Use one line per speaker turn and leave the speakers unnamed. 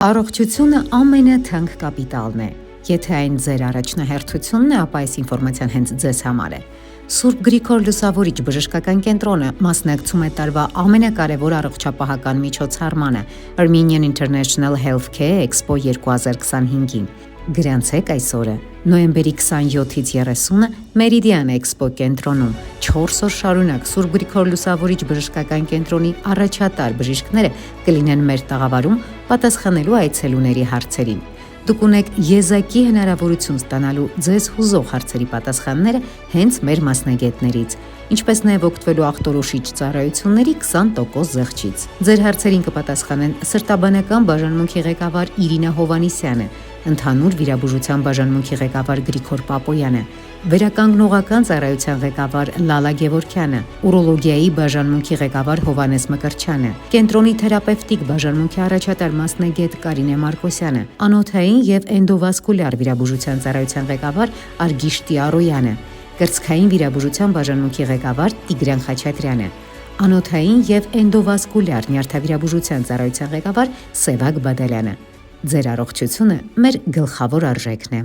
Առողջությունը ամենաթանկ կապիտալն է։ Եթե այն ձեր առաջնահերթությունն է, ապա այս ինֆորմացիան հենց ձեզ համար է։ Սուրբ Գրիգոր Լուսավորիչ բժշկական կենտրոնը մասնակցում է տարվա ամենակարևոր առողջապահական միջոցառմանը Armenian International Healthcare Expo 2025-ին։ Գրանցեք այս օրը նոյեմբերի 27-ից 30-ը Meridian Expo կենտրոնում 4 օր շարունակ Սուրբ Գրիգոր Լուսավորիչ բժշկական կենտրոնի առաջատար բժիշկները կլինեն մեր տաղավարում պատասխանելու այցելուների հարցերին։ Դուք ունեք եզակի հնարավորություն ստանալու ձեզ հուզող հարցերի պատասխանները հենց մեր մասնագետներից, ինչպես նաև օգտվելու ախտորոշիչ ծառայությունների 20% զեղչից։ Ձեր հարցերին կպատասխանեն սրտաբանական բաժանմունքի ղեկավար Իրինա Հովանիսյանը, ընդհանուր վիրաբուժության բաժանմունքի ղեկավար Գրիգոր Պապոյանը, վերականգնողական ծառայության ղեկավար Լալա Գևորգյանը, ուրոլոգիայի բաժանմունքի ղեկավար Հովանես Մկրտչյանը, կենտրոնի թերապևտիկ բաժանմունքի առաջատար մասնագետ Կարինե Մարկոսյանը, անոթային եւ էնդովասկուլյար վիրաբուժության ծառայության ղեկավար Արգիշտի Արոյանը, կրծքային վիրաբուժության բաժանմունքի ղեկավար Տիգրան Խաչատրյանը, անոթային եւ էնդովասկուլյար նյարդավիրաբուժության ծառայության ղեկավար Սևակ Բադալյանը։ Ձեր առողջությունը մեր գլխավոր արժեքն է։